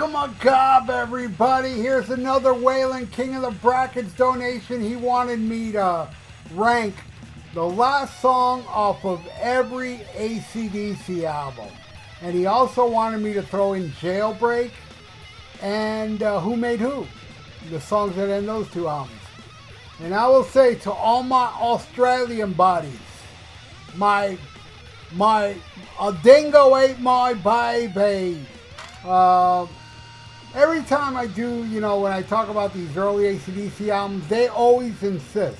Welcome a gob, everybody. Here's another Waylon King of the Brackets donation. He wanted me to rank the last song off of every ACDC album. And he also wanted me to throw in Jailbreak and Who Made Who, the songs that end those two albums. And I will say to all my Australian buddies, my a dingo ate my baby. Every time I do, when I talk about these early AC/DC albums, they always insist.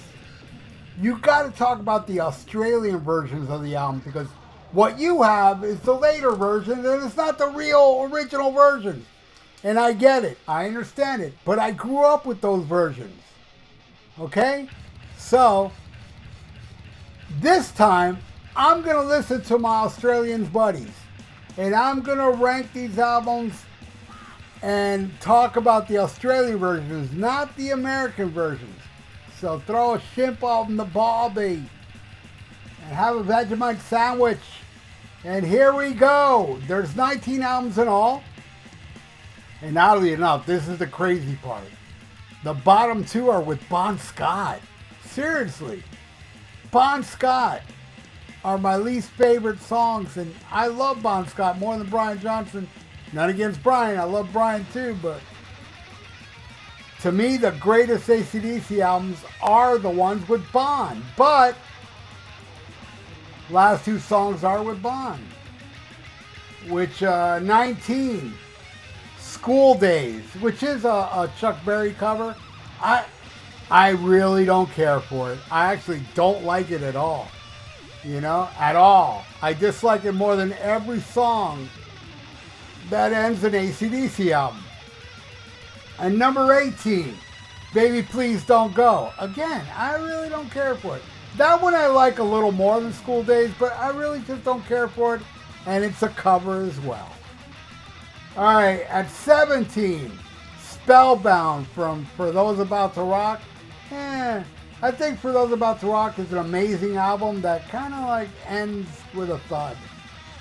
You got to talk about the Australian versions of the album because what you have is the later version and it's not the real original versions. And I get it. I understand it. But I grew up with those versions. Okay? So, this time, I'm going to listen to my Australian buddies. And I'm going to rank these albums and talk about the Australian versions, not the American versions. So throw a shrimp on the barbie and have a Vegemite sandwich. And here we go. There's 19 albums in all. And oddly enough, this is the crazy part. The bottom two are with Bon Scott. Seriously. Bon Scott are my least favorite songs, and I love Bon Scott more than Brian Johnson. Not against Brian, I love Brian too, but to me the greatest AC/DC albums are the ones with Bon. But last two songs are with Bon, which 19, School Days, which is a Chuck Berry cover. I really don't care for it. I actually don't like it at all. At all. I dislike it more than every song that ends an AC/DC album. And number 18, Baby Please Don't Go. Again, I really don't care for it. That one I like a little more than School Days, but I really just don't care for it. And it's a cover as well. Alright, at 17, Spellbound from For Those About to Rock. I think For Those About to Rock is an amazing album that kind of like ends with a thud,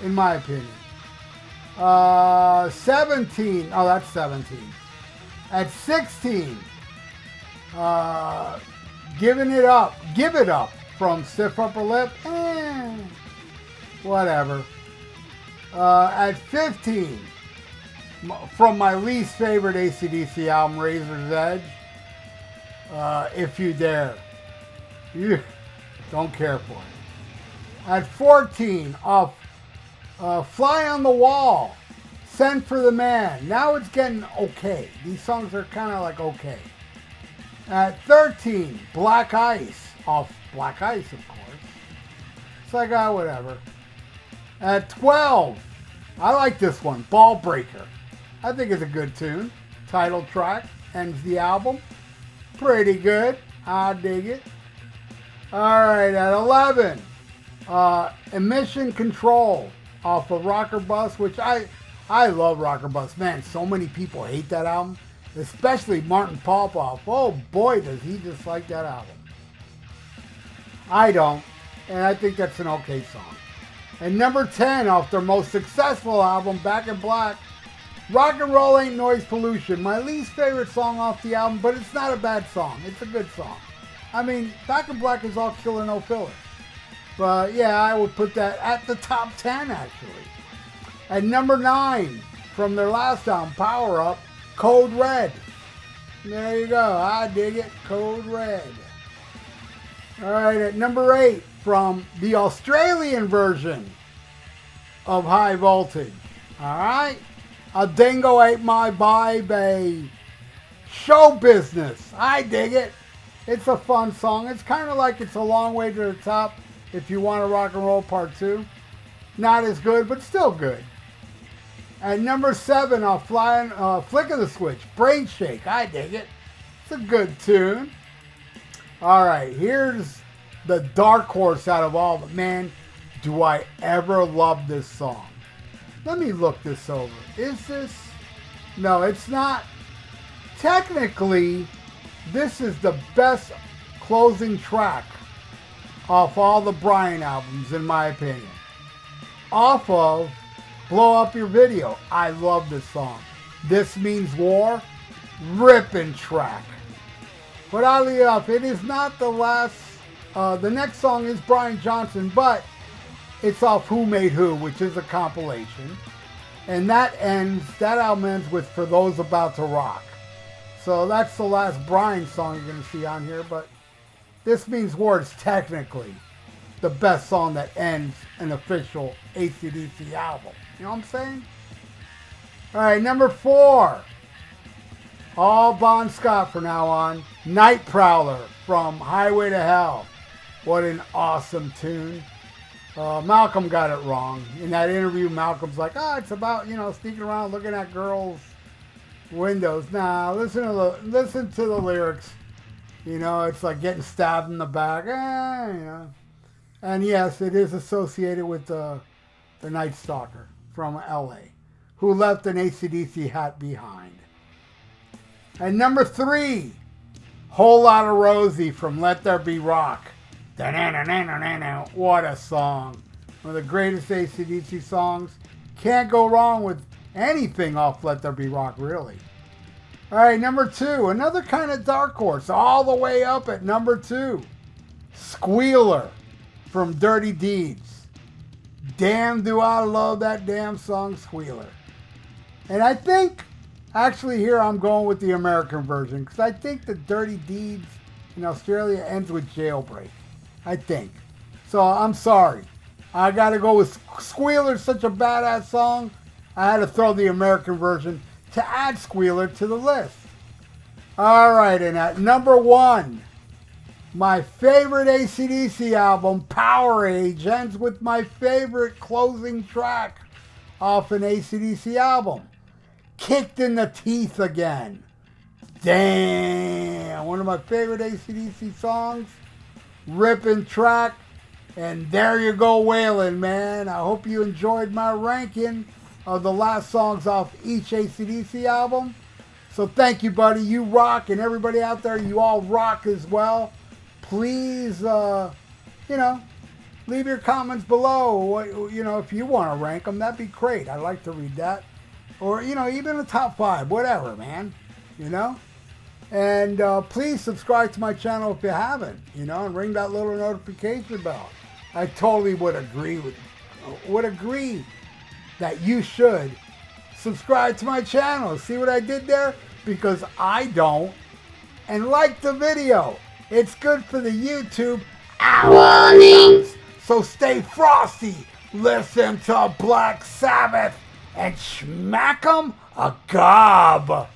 in my opinion. 17. Oh, that's 17. At 16, Give It Up from Stiff Upper Lip. Whatever. At 15, from my least favorite AC/DC album, Razor's Edge, If You Dare. You don't care for it. At 14, off Fly on the Wall, Send for the Man. Now it's getting okay. These songs are kind of like okay. At 13, Black Ice, off Black Ice, of course. It's like, whatever. At 12, I like this one, Ball Breaker. I think it's a good tune. Title track, ends the album. Pretty good. I dig it. Alright, at 11, Emission Control off of Rocker Bus, which I love Rocker Bus. Man, so many people hate that album, especially Martin Popoff. Oh boy, does he dislike that album. I don't, and I think that's an okay song. And number 10 off their most successful album, Back in Black, Rock and Roll Ain't Noise Pollution. My least favorite song off the album, but it's not a bad song. It's a good song. I mean, Back in Black is all killer, no filler. But yeah, I would put that at the top 10 actually. At number 9, from their last album, Power Up, Code Red. There you go. I dig it. Code Red. Alright, at number 8, from the Australian version of High Voltage. Alright? A Dingo Ate My Baby. Show Business. I dig it. It's a fun song. It's kind of like It's a Long Way to the Top if you want a Rock and Roll Part 2. Not as good, but still good. At number 7, Flick of the Switch, Brain Shake. I dig it. It's a good tune. Alright, here's the dark horse out of all, but man, do I ever love this song. Let me look this over. Is this? No, it's not. Technically, this is the best closing track off all the Brian albums, in my opinion. Off of Blow Up Your Video. I love this song. This Means War, ripping track. But oddly enough, it is not the last. The next song is Brian Johnson, but it's off Who Made Who, which is a compilation. And that album ends with For Those About to Rock. So that's the last Brian song you're going to see on here, but This Means War is technically the best song that ends an official ACDC album. You know what I'm saying? All right, number 4. All Bon Scott from now on. Night Prowler from Highway to Hell. What an awesome tune. Malcolm got it wrong. In that interview, Malcolm's like, it's about, sneaking around looking at girls' windows. Nah, listen to the lyrics. It's like getting stabbed in the back. And yes, it is associated with the Night Stalker from L.A., who left an AC/DC hat behind. And number 3, Whole Lotta Rosie from Let There Be Rock. What a song. One of the greatest AC/DC songs. Can't go wrong with anything off Let There Be Rock, really. All right, number 2, another kind of dark horse, all the way up at number 2. Squealer from Dirty Deeds. Damn, do I love that damn song, Squealer. And I think, actually here I'm going with the American version, because I think the Dirty Deeds in Australia ends with Jailbreak. I think. So I'm sorry. I got to go with Squealer, such a badass song. I had to throw the American version to add Squealer to the list. All right, and at number 1, my favorite AC/DC album, Power Age, ends with my favorite closing track off an AC/DC album, Kicked in the Teeth Again. Damn, one of my favorite AC/DC songs. Ripping track. And there you go, Waylon, man. I hope you enjoyed my ranking of the last songs off each AC/DC album. So thank you, buddy. You rock, and everybody out there, you all rock as well. Please, leave your comments below. If you want to rank them, that'd be great. I'd like to read that. Or, even the top 5, whatever, man. And please subscribe to my channel if you haven't, and ring that little notification bell. I totally would agree that you should subscribe to my channel. See what I did there? Because I don't. And like the video. It's good for the YouTube algorithms. So stay frosty. Listen to Black Sabbath and smack 'em a gob.